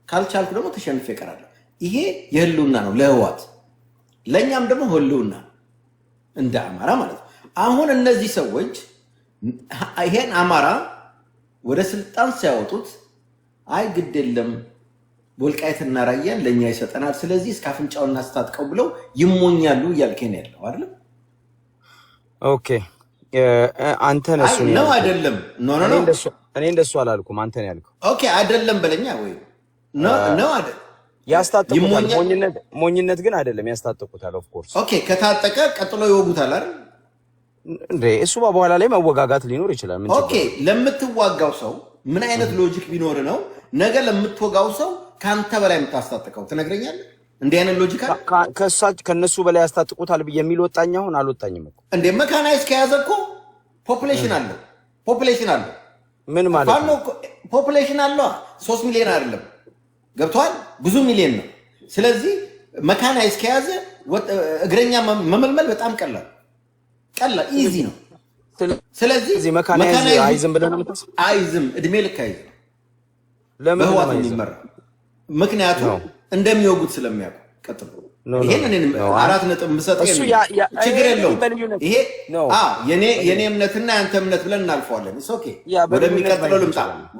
ካልቻልኩ ደግሞ ተሸንፌ እቀራለሁ። ይሄ የህልውና ነው ለህዋት፣ ለእኛም ደግሞ ህልውና እንደ አማራ ማለት ነው። አሁን እነዚህ ሰዎች ይሄን አማራ ወደ ስልጣን ሲያወጡት አይ ግድ የለም ወልቃይትና ራያን ለእኛ ይሰጠናል፣ ስለዚህ እስከ አፍንጫው እናስታጥቀው ብለው ይሞኛሉ እያልከኝ ያለው አይደለም? ኦኬ አንተ ነሱ ነው አይደለም? ኖ እኔ እንደሱ አላልኩም፣ አንተ ነው ያልከው። ኦኬ አይደለም በለኛ ወይ ነው አይደል? ያስታጥቁታል። ሞኝነት ግን አይደለም፣ ያስታጥቁታል። ኦፍ ኮርስ ኦኬ። ከታጠቀ ቀጥሎ ይወጉታል አይደል እንዴ? እሱ በኋላ ላይ መወጋጋት ሊኖር ይችላል። ምን ኦኬ። ለምትዋጋው ሰው ምን አይነት ሎጂክ ቢኖር ነው ነገ ለምትወጋው ሰው ካንተ በላይ የምታስታጥቀው? ትነግረኛለህ? እንዲህ አይነት ሎጂክ አለ? ከነሱ በላይ ያስታጥቁታል የሚል ወጣኝ። አሁን አልወጣኝም እኮ እንዴ። መካናይዝ ከያዘ እኮ ፖፑሌሽን አለው። ምን ማለት ነው? ፖፑሌሽን አለው 3 ሚሊዮን አይደለም፣ ገብቷል? ብዙ ሚሊዮን ነው። ስለዚህ መካናይዝ ከያዘ እግረኛ መመልመል በጣም ቀላል ኢዚ ነው። ስለዚህ መካናይዝ አይዝም ብለህ ነው የምታስበው? አይዝም፣ እድሜ ልክ አይዝም። በህዋት የሚመራ ምክንያቱም እንደሚወጉት ስለሚያውቁ። ቀጥሎ ይሄን እኔ 4 ነጥብ የምሰጠው ችግር የለውም። ይሄ የኔ እምነትና ያንተ እምነት ብለን እናልፈዋለን። ኦኬ፣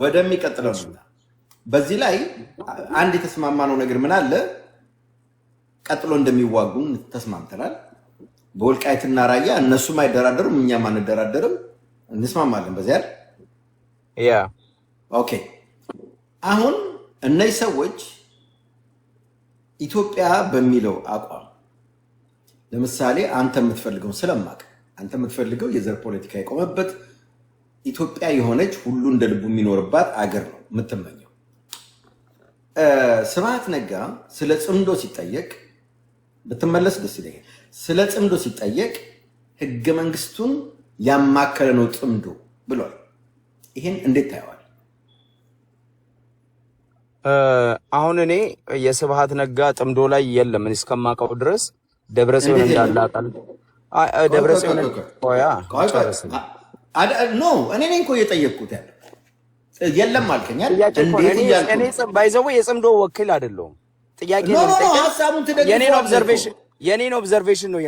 ወደሚቀጥለው ልምጣ። በዚህ ላይ አንድ የተስማማነው ነገር ምን አለ? ቀጥሎ እንደሚዋጉ ተስማምተናል። በወልቃይትና ራያ እነሱም አይደራደሩም፣ እኛም አንደራደርም፣ እንስማማለን በዚያ ያ ኦኬ። አሁን እነዚህ ሰዎች ኢትዮጵያ በሚለው አቋም ለምሳሌ አንተ የምትፈልገው ስለማቅ አንተ የምትፈልገው የዘር ፖለቲካ የቆመበት ኢትዮጵያ የሆነች ሁሉ እንደ ልቡ የሚኖርባት አገር ነው የምትመኘው። ስብሐት ነጋ ስለ ጽምዶ ሲጠየቅ ብትመለስ ደስ ይለኛል። ስለ ጽምዶ ሲጠየቅ ህገ መንግስቱን ያማከለ ነው ጽምዶ ብሏል። ይሄን እንዴት ታየዋል? አሁን እኔ የስብሐት ነጋ ጥምዶ ላይ የለም እኔ እስከማውቀው ድረስ ደብረጽዮን እንዳላቀል ደብረጽዮን ኖ እኔ ነኝ እኮ እየጠየቅኩት ያለ የለም አልከኝ አይደል? እንዴት ይያልኩ እኔ ባይዘው የጽምዶ ወኪል አይደለሁም። ጥያቄ ነው ሐሳቡን ትደግፋለህ። የኔን ኦብዘርቬሽን ነው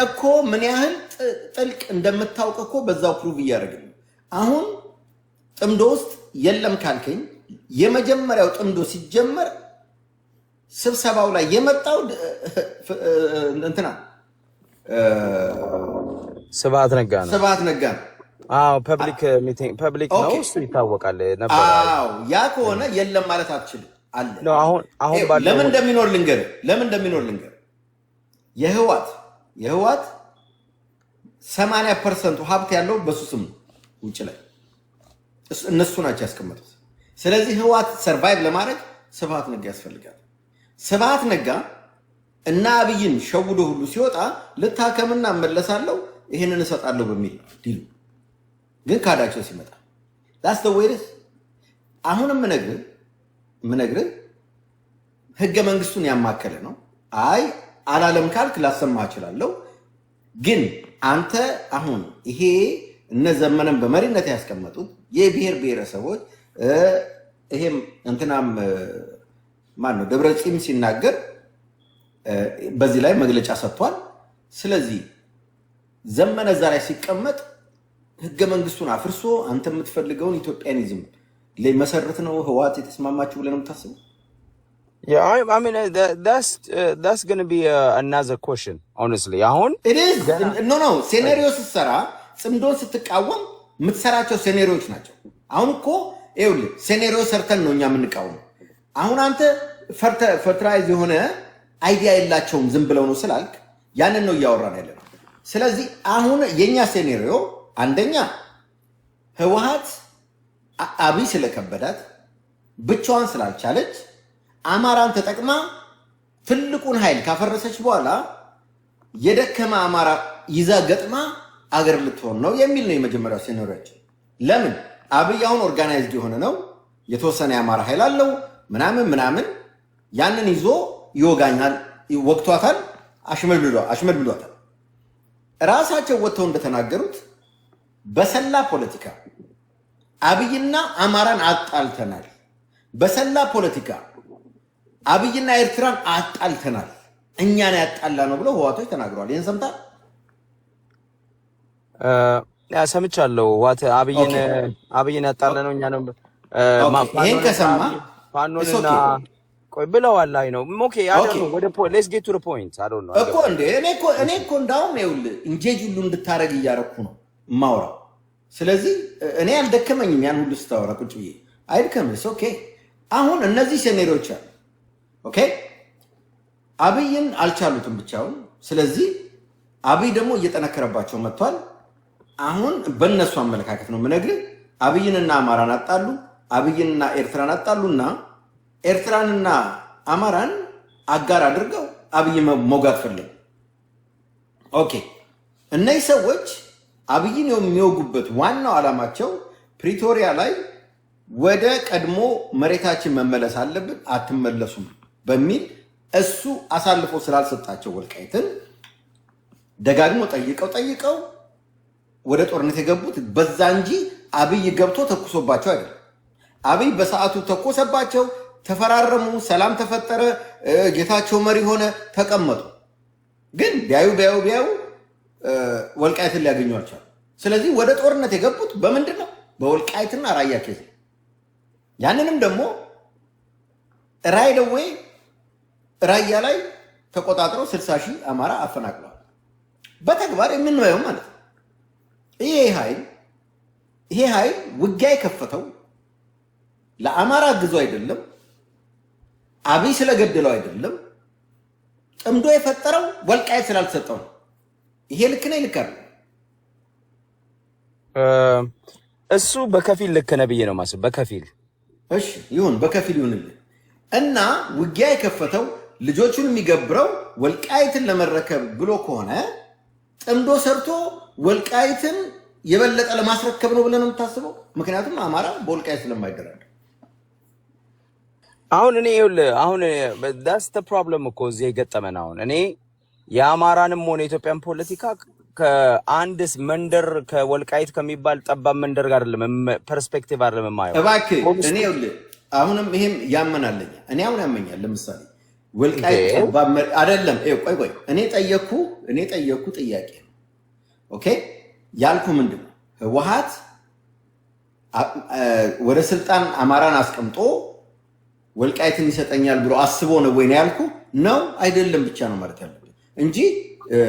እኮ ምን ያህል ጥልቅ እንደምታውቅ እኮ በዛው ፕሩቭ እያደረግን ነው። አሁን ጥምዶ ውስጥ የለም ካልከኝ የመጀመሪያው ጥምዶ ሲጀመር ስብሰባው ላይ የመጣው እንትና ስብሐት ነጋ ነው። አዎ ፐብሊክ ሚቲንግ ፐብሊክ ነው እሱ ይታወቃል ነበር። አዎ ያ ከሆነ የለም ማለት አትችልም አለ ነው። አሁን ባለው ለምን እንደሚኖር ልንገር የህዋት 80% ሀብት ያለው በሱ ስም ውጭ ላይ እነሱ ናቸው ያስቀመጡት። ስለዚህ ህዋት ሰርቫይቭ ለማድረግ ስብሐት ነጋ ያስፈልጋል። ስብሐት ነጋ እና አብይን ሸውዶ ሁሉ ሲወጣ ልታከምና እመለሳለሁ ይሄንን እሰጣለሁ በሚል ዲሉ ግን ካዳቸው ሲመጣ ዳስ ዘ ዌይስ አሁንም ምነግርህ ህገ መንግስቱን ያማከለ ነው። አይ አላለም ካልክ ላሰማ እችላለሁ። ግን አንተ አሁን ይሄ እነ ዘመነን በመሪነት ያስቀመጡት የብሔር ብሔረሰቦች ይሄም እንትናም ማን ነው ደብረጽዮን ሲናገር በዚህ ላይ መግለጫ ሰጥቷል። ስለዚህ ዘመነ እዛ ላይ ሲቀመጥ ህገ መንግስቱን አፍርሶ አንተ የምትፈልገውን ኢትዮጵያኒዝም ለመሰረት ነው ህወሓት የተስማማችሁ ብለን የምታስበው? Yeah, I mean that's going to be another question, honestly. አሁን it is no ሴኔሪዮ ስትሰራ ጽምዶን ስትቃወም የምትሰራቸው ሴኔሪዮች ናቸው። አሁን እኮ ይኸውልህ ሴኔሪዮ ሰርተን ነው እኛ የምንቃወመው። አሁን አንተ ፈርትራይዝ የሆነ አይዲያ የላቸውም ዝም ብለው ነው ስላልክ ያንን ነው እያወራን ያለነው። ስለዚህ አሁን የኛ ሴኔሪዮ አንደኛ ህወሓት አብይ ስለከበዳት ብቻዋን ስላልቻለች አማራን ተጠቅማ ትልቁን ኃይል ካፈረሰች በኋላ የደከመ አማራ ይዛ ገጥማ አገር ልትሆን ነው የሚል ነው የመጀመሪያው ሴኔሪዮችን። ለምን አብይ አሁን ኦርጋናይዝድ የሆነ ነው፣ የተወሰነ የአማራ ኃይል አለው ምናምን ያንን ይዞ ይወጋኛል፣ ወቅቷታል፣ አሽመድብሏታል። ራሳቸው ወጥተው እንደተናገሩት በሰላ ፖለቲካ አብይና አማራን አጣልተናል፣ በሰላ ፖለቲካ አብይና ኤርትራን አጣልተናል፣ እኛን ያጣላ ነው ብለው ህዋቶች ተናግረዋል። ይህን ሰምታል? ሰምቻለሁ። አብይን ያጣላ ነው እኛ ነው ይሄን ከሰማ ፋኖንና ቆይ ብለዋል። አይ ነው ኦኬ አዶ ወደ ሌትስ ጌት ቱ ዘ ፖይንት አዶ ነው እኮ እንዴ እኔ እኮ እንዳውም ይኸውልህ እንጄጅ ሁሉ እንድታረግ እያረኩ ነው ማውራው። ስለዚህ እኔ አልደከመኝም ያን ሁሉ ስታወራ ቁጭ ብዬ አይድከምስ። ኦኬ አሁን እነዚህ ሴኔሪዮች አሉ። ኦኬ አብይን አልቻሉትም ብቻውን። ስለዚህ አብይ ደግሞ እየጠነከረባቸው መጥቷል። አሁን በእነሱ አመለካከት ነው የምነግርህ። አብይንና አማራን አጣሉ፣ አብይንና ኤርትራን አጣሉና ኤርትራንና አማራን አጋር አድርገው አብይ መውጋት ፈለጉ። ኦኬ እነዚህ ሰዎች አብይን የሚወጉበት ዋናው ዓላማቸው ፕሪቶሪያ ላይ ወደ ቀድሞ መሬታችን መመለስ አለብን አትመለሱም በሚል እሱ አሳልፎ ስላልሰጣቸው ወልቃይትን ደጋግሞ ጠይቀው ወደ ጦርነት የገቡት በዛ እንጂ አብይ ገብቶ ተኩሶባቸው አይደለም። አብይ በሰዓቱ ተኮሰባቸው፣ ተፈራረሙ፣ ሰላም ተፈጠረ፣ ጌታቸው መሪ ሆነ፣ ተቀመጡ። ግን ቢያዩ ወልቃይትን ሊያገኙ አልቻሉ። ስለዚህ ወደ ጦርነት የገቡት በምንድን ነው? በወልቃይትና ራያ ኬዝ። ያንንም ደግሞ ራይደዌ ራያ ላይ ተቆጣጥረው 60 ሺህ አማራ አፈናቅለዋል። በተግባር የምንወየው ማለት ነው። ይሄ ኃይል ውጊያ የከፈተው ለአማራ ግዞ አይደለም፣ አብይ ስለገደለው አይደለም፣ ጥምዶ የፈጠረው ወልቃይት ስላልተሰጠው ነው። ይሄ ልክ ነው ይልካል። እሱ በከፊል ልክ ነው ብዬ ነው ማስብ። በከፊል እሺ ይሁን፣ በከፊል ይሁንልህ እና ውጊያ የከፈተው ልጆቹን የሚገብረው ወልቃይትን ለመረከብ ብሎ ከሆነ ጥምዶ ሰርቶ ወልቃይትን የበለጠ ለማስረከብ ነው ብለን ነው የምታስበው? ምክንያቱም አማራ በወልቃይት ስለማይደራደር አሁን that's the problem እኮ እዚህ የገጠመን። አሁን እኔ የአማራንም ሆነ የኢትዮጵያን ፖለቲካ ከአንድ መንደር ከወልቃይት ከሚባል ጠባብ መንደር ጋር ፐርስፔክቲቭ አይደለም የማየው። እባክህ እኔ አሁንም ይሄም ያመናለኝ እኔ አሁን ያመኛል። ለምሳሌ ወልቃይት ጠባብ አይደለም። ቆይ እኔ ጠየኩ ጥያቄ ኦኬ ያልኩ ምንድነው ህወሓት ወደ ስልጣን አማራን አስቀምጦ ወልቃይትን ይሰጠኛል ብሎ አስቦ ነው ወይ ነው ያልኩ? ነው አይደለም ብቻ ነው ማለት ያለብን እንጂ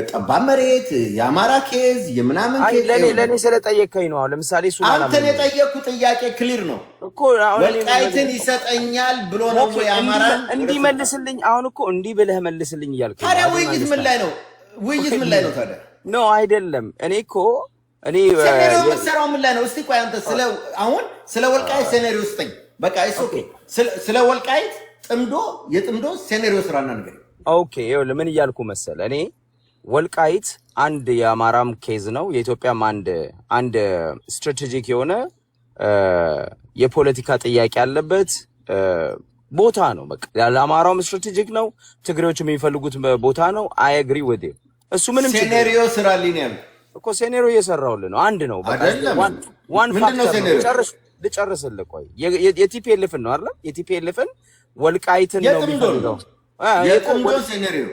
ጠባብ መሬት የአማራ ኬዝ የምናምን ኬዝ ለኔ ስለጠየቀኝ ነው። ለምሳሌ እሱ አንተን የጠየቁ ጥያቄ ክሊር ነው እኮ ወልቃይትን ይሰጠኛል ብሎ ነው ወይ አማራ እንዲመልስልኝ? አሁን እኮ እንዲህ ብለህ መልስልኝ እያልከኝ ታዲያ ውይይት ምን ላይ ነው ታዲያ? ኖ አይደለም። እኔ ሴኔሪዮ መሰራው ምን ላይ ነው? እስቲ ቆይ አንተ ስለ ወልቃይት ሴኔሪዮ ስጠኝ። በቃ ኦኬ ስለ ወልቃይት የጥምዶ ሴኔሪዮ ስራና ነገር ኦኬ ይኸውልህ ምን እያልኩ መሰለ እኔ ወልቃይት አንድ የአማራም ኬዝ ነው፣ የኢትዮጵያም አንድ ስትራቴጂክ የሆነ የፖለቲካ ጥያቄ ያለበት ቦታ ነው። በቃ ለአማራውም ስትራቴጂክ ነው፣ ትግሬዎች የሚፈልጉት ቦታ ነው። አይ አግሪ ዊዝ ዩ። እሱ ምንም ሴኔሪዮ ስራልኝ ያለው እኮ ሴኔሪዮ እየሰራሁልህ ነው። አንድ ነው በቃ ዋን ፋክተር ነው። ልጨርስልህ። ቆይ የቲፒኤልኤፍን ነው አይደል? የቲፒኤልኤፍን ወልቃይትን ነው የሚፈልገው የጥምዶ ሴኔሪዮ።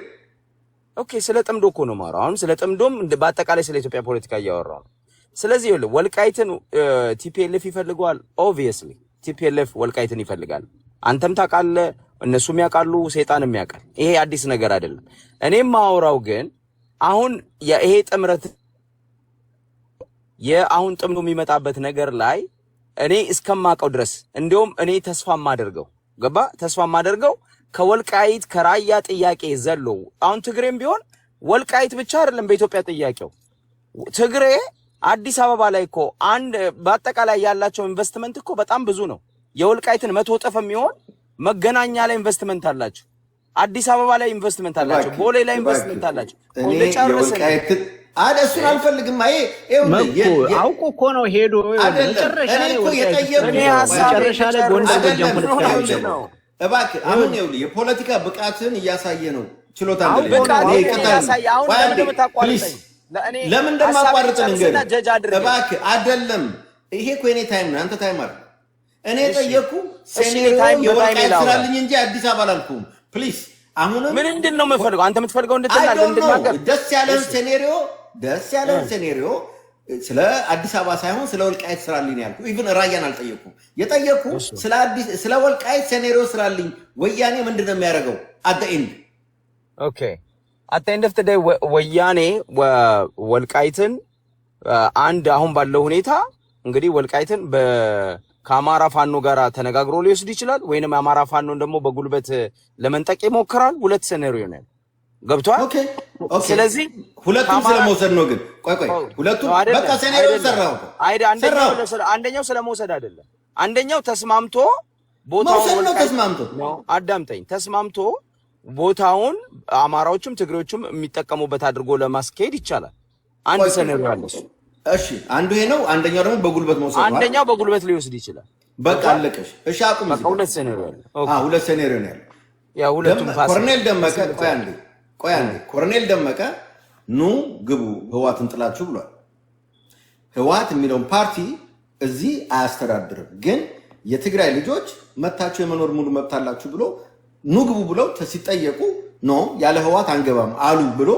ኦኬ፣ ስለ ጥምዶ እኮ ነው የማወራው አሁን። ስለ ጥምዶም በአጠቃላይ ስለ ኢትዮጵያ ፖለቲካ እያወራሁ ነው። ስለዚህ ይኸውልህ ወልቃይትን ቲፒኤልኤፍ ይፈልገዋል። ኦብቪየስሊ ቲፒኤልኤፍ ወልቃይትን ይፈልጋል። አንተም ታውቃለህ፣ እነሱም ያውቃሉ፣ ሰይጣንም ያውቃል። ይሄ አዲስ ነገር አይደለም። እኔም ማወራው ግን አሁን ይሄ ጥምረት የአሁን ጥምዶ የሚመጣበት ነገር ላይ እኔ እስከማውቀው ድረስ እንደውም እኔ ተስፋ ማደርገው ከወልቃይት ከራያ ጥያቄ ዘሎ አሁን ትግሬም ቢሆን ወልቃይት ብቻ አይደለም በኢትዮጵያ ጥያቄው። ትግሬ አዲስ አበባ ላይ እኮ አንድ በአጠቃላይ ያላቸው ኢንቨስትመንት እኮ በጣም ብዙ ነው። የወልቃይትን 100 እጥፍ የሚሆን መገናኛ ላይ ኢንቨስትመንት አላቸው። አዲስ አበባ ላይ ኢንቨስትመንት አላቸው። ቦሌ ላይ ኢንቨስትመንት አላቸው። እሱን አልፈልግም። አውቆ እኮ ነው ሄዶ መጨረሻ ላይ ጎንደር ጎጃም ፖለቲካ ነው። እባክህ አሁን ይኸውልህ የፖለቲካ ብቃትን እያሳየ ነው። ችሎታ ለምን እንደማቋርጥ ንገር እባክህ። አይደለም ይሄ እኮ የኔ ታይም ነው፣ አንተ ታይም አይደል። እኔ ጠየቅኩ ሴኔሪዮ የወልቃይት ስራልኝ እንጂ አዲስ አበባ አላልኩም። ፕሊዝ አሁንም ምንድን ነው የምፈልገው? አንተ የምትፈልገው እንድትናገር ደስ ያለን ሴኔሪዮ ስለ አዲስ አበባ ሳይሆን ስለ ወልቃይት ስራልኝ ያልኩ። ኢቭን ራያን አልጠየኩም። የጠየኩ ስለ ወልቃይት ሴኔሪዮ ስራልኝ። ወያኔ ምንድን ነው የሚያደርገው? አት ዘ ኤንድ ኦኬ፣ አት ዘ ኤንድ ኦፍ ዘ ዴይ ወያኔ ወልቃይትን አንድ አሁን ባለው ሁኔታ እንግዲህ ወልቃይትን ከአማራ ፋኖ ጋር ተነጋግሮ ሊወስድ ይችላል፣ ወይንም አማራ ፋኖን ደግሞ በጉልበት ለመንጠቅ ይሞክራል። ሁለት ሴኔሪዮ ነው ገብቷል። ኦኬ ስለዚህ ሁለቱም ስለመውሰድ ነው። ግን ቆይ ሁለቱም በቃ ሴኔሪዮ ሰራው አንደኛው ስለመውሰድ አይደለም። አንደኛው ተስማምቶ ቦታውን ነው አዳምጠኝ። ተስማምቶ ቦታውን አማራዎችም ትግሬዎችም የሚጠቀሙበት አድርጎ ለማስኬድ ይቻላል። አንድ ሴኔሪዮ አለ። እሺ አንዱ ይሄ ነው። አንደኛው ደግሞ በጉልበት መውሰድ ነው። አንደኛው በጉልበት ሊወስድ ይችላል። በቃ አለቀሽ። እሺ አቁም። በቃ ሁለት ሴኔሪዮ አለ። ሁለት ሴኔሪዮ ነው ያለው። ያ ሁለቱም ኮርኔል ደመቀ ቆይ አንዴ ኮርኔል ደመቀ ኑ ግቡ ህዋትን ጥላችሁ ብሏል። ህዋት የሚለውን ፓርቲ እዚህ አያስተዳድርም፣ ግን የትግራይ ልጆች መታችሁ የመኖር ሙሉ መብት አላችሁ ብሎ ኑ ግቡ ብለው ሲጠየቁ ኖ ያለ ህዋት አንገባም አሉ ብሎ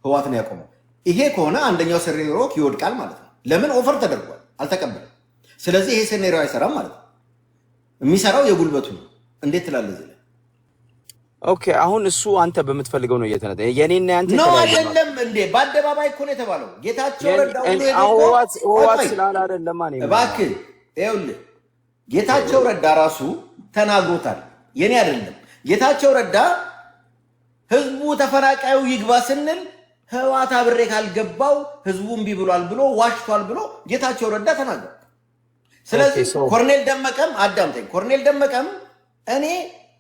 ህዋትን ያቆመው። ይሄ ከሆነ አንደኛው ሴኔሪዮ ይወድቃል ማለት ነው። ለምን ኦፈር ተደርጓል፣ አልተቀበለም። ስለዚህ ይሄ ሴኔሪዮ አይሰራም ማለት ነው። የሚሰራው የጉልበቱ ነው። እንዴት ትላለህ? ኦኬ አሁን እሱ አንተ በምትፈልገው ነው እየተነጠ የኔና ያንተ ነው አይደለም እንዴ? በአደባባይ እኮ ነው የተባለው። ጌታቸው ረዳ ህዋት ስላለ አይደለም ማለት ነው። እባክህ ይኸውልህ ጌታቸው ረዳ ራሱ ተናግሮታል። የኔ አይደለም። ጌታቸው ረዳ ህዝቡ ተፈናቃዩ ይግባ ስንል ህዋት አብሬ ካልገባው ህዝቡ እምቢ ብሏል ብሎ ዋሽቷል ብሎ ጌታቸው ረዳ ተናግሯል። ስለዚህ ኮርኔል ደመቀም አዳምጠኝ። ኮርኔል ደመቀም እኔ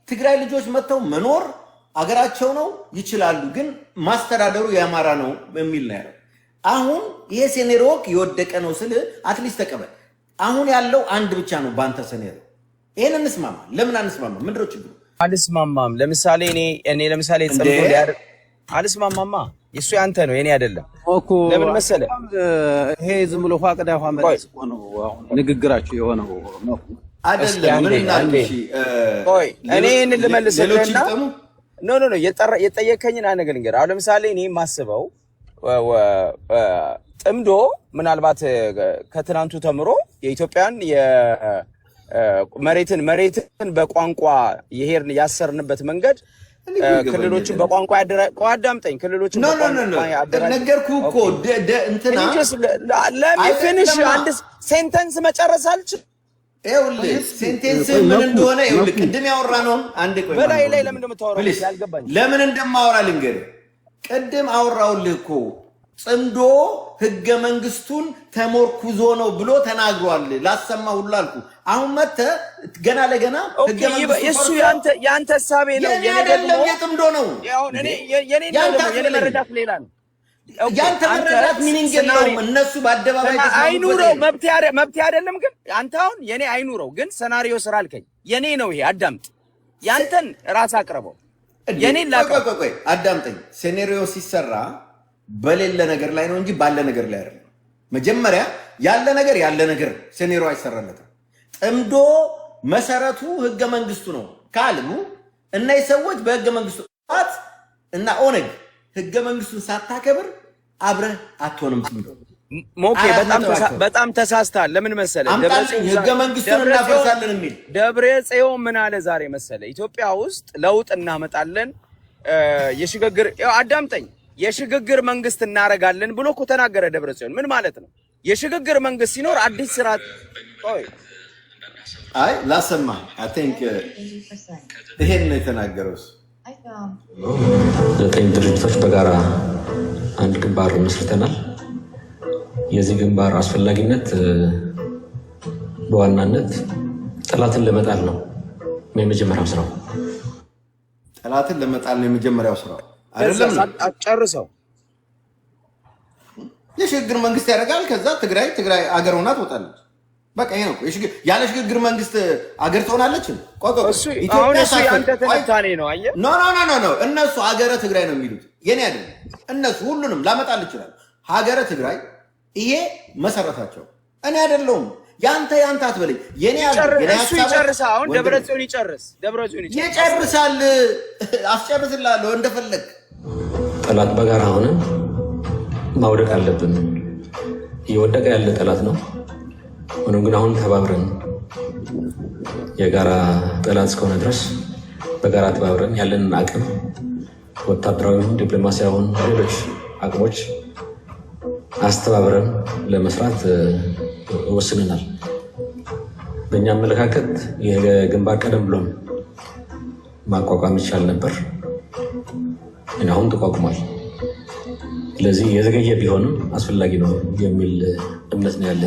ትግራይ ልጆች መጥተው መኖር አገራቸው ነው ይችላሉ፣ ግን ማስተዳደሩ የአማራ ነው የሚል ነው ያለው። አሁን ይሄ ሴኔሪዮ የወደቀ ነው ስል አትሊስት ተቀበል። አሁን ያለው አንድ ብቻ ነው ባንተ ሴኔሪዮ። ይሄን እንስማማ። ለምን አንስማማ? ምንድነው ችግሩ? አልስማማም። ለምሳሌ እኔ ለምሳሌ ጽምዶ ሊያደርግ አልስማማማ። እሱ ያንተ ነው የኔ አይደለም። ለምን መሰለ ይሄ ዝም ብሎ ፋቅዳ ፋመለስ ነው ንግግራችሁ የሆነው ነው አይደለም። ምን እናልሽ? ቆይ እኔ እኔን ልመልስልህና ኖ የጠየከኝን ነገር ልንገርህ። አሁን ለምሳሌ እኔ የማስበው ጥምዶ ምናልባት ከትናንቱ ተምሮ የኢትዮጵያን መሬትን በቋንቋ ይሄርን ያሰርንበት መንገድ ክልሎችን በቋንቋ አዳምጠኝ። ክልሎችን ነገርኩህ እኮ እንትና ለሚፊኒሽ አንድ ሴንተንስ መጨረስ አልችልም። ይኸውልህ ሴንቴንስ ምን እንደሆነ ይኸውልህ ቅድም ያወራነውን አንዴ ቆይ በላይ ላይ ለምን እንደምታወራው ያልገባኝ ለምን እንደማወራ ልንገርህ። ቅድም አወራውልህ እኮ ጽምዶ ህገ መንግስቱን ተሞርኩዞ ነው ብሎ ተናግሯል። ላሰማ ሁሉ አልኩ። አሁን መተህ ገና ለገና ህገ መንግስቱ እሱ ያንተ ሐሳቤ ነው። የኔ አይደለም፣ የጽምዶ ነው። የኔ መረዳት ሌላ ነው። ያንተ መረዳት ሚኒንግ የለውም። እነሱ በአደባባይ አይኑረው መብት አይደለም። ግን አንተ አሁን የኔ አይኑረው ግን ሰናሪዮ ስራ አልከኝ። የኔ ነው ይሄ። አዳምጥ። ያንተን ራስ አቅርበው። የኔ ቆይ አዳምጠኝ። ሴኔሪዮ ሲሰራ በሌለ ነገር ላይ ነው እንጂ ባለ ነገር ላይ አይደለም። መጀመሪያ ያለ ነገር ሴኔሮ አይሰራለትም። ጥምዶ መሰረቱ ህገ መንግስቱ ነው ካሉ እነዚህ ሰዎች በህገ መንግስቱ እና ኦነግ ህገ መንግስቱን ሳታከብር አብረህ አትሆንም። ጥምዶ ሞኬ በጣም ተሳስተሃል። ለምን መሰለ ህገ መንግስቱን እናፈርሳለን የሚል ደብረጽዮን ምን አለ ዛሬ መሰለ ኢትዮጵያ ውስጥ ለውጥ እናመጣለን የሽግግር አዳምጠኝ የሽግግር መንግስት እናረጋለን ብሎ እኮ ተናገረ ደብረጽዮን። ምን ማለት ነው? የሽግግር መንግስት ሲኖር አዲስ ስርዓት አይ ላሰማ አይ ቲንክ ይሄን ነው የተናገረው። 9 ድርጅቶች በጋራ አንድ ግንባር መስርተናል። የዚህ ግንባር አስፈላጊነት በዋናነት ጠላትን ለመጣል ነው የመጀመሪያው ስራው። ጠላትን ለመጣል ነው የመጀመሪያው ስራው አይደለም። አጨርሰው የሽግግር መንግስት ያደርጋል። ከዛ ትግራይ አገር ሆና ትወጣለች። በቃ ይሄ ነው። ያለ ሽግግር መንግስት አገር ትሆናለች። ኢትዮጵያ ያንተ ተነታኔ ነው። አየህ ኖ እነሱ ሀገረ ትግራይ ነው የሚሉት የኔ አይደለም። እነሱ ሁሉንም ላመጣል ይችላል። ሀገረ ትግራይ ይሄ መሰረታቸው። እኔ አይደለሁም። ያንተ አትበለኝ። የኔ እሱ ይጨርስ። አሁን ደብረጽዮን ይጨርሳል። አስጨርስላለሁ እንደፈለግ። ጠላት በጋራ ሆነን ማውደቅ አለብን። እየወደቀ ያለ ጠላት ነው። ሆኖም ግን አሁን ተባብረን የጋራ ጠላት እስከሆነ ድረስ በጋራ ተባብረን ያለንን አቅም ወታደራዊ፣ ዲፕሎማሲያዊ፣ ሌሎች አቅሞች አስተባብረን ለመስራት ወስነናል። በእኛ አመለካከት የግንባር ቀደም ብሎም ማቋቋም ይቻል ነበር፣ ግን አሁን ተቋቁሟል። ስለዚህ የዘገየ ቢሆንም አስፈላጊ ነው የሚል እምነት ነው ያለ።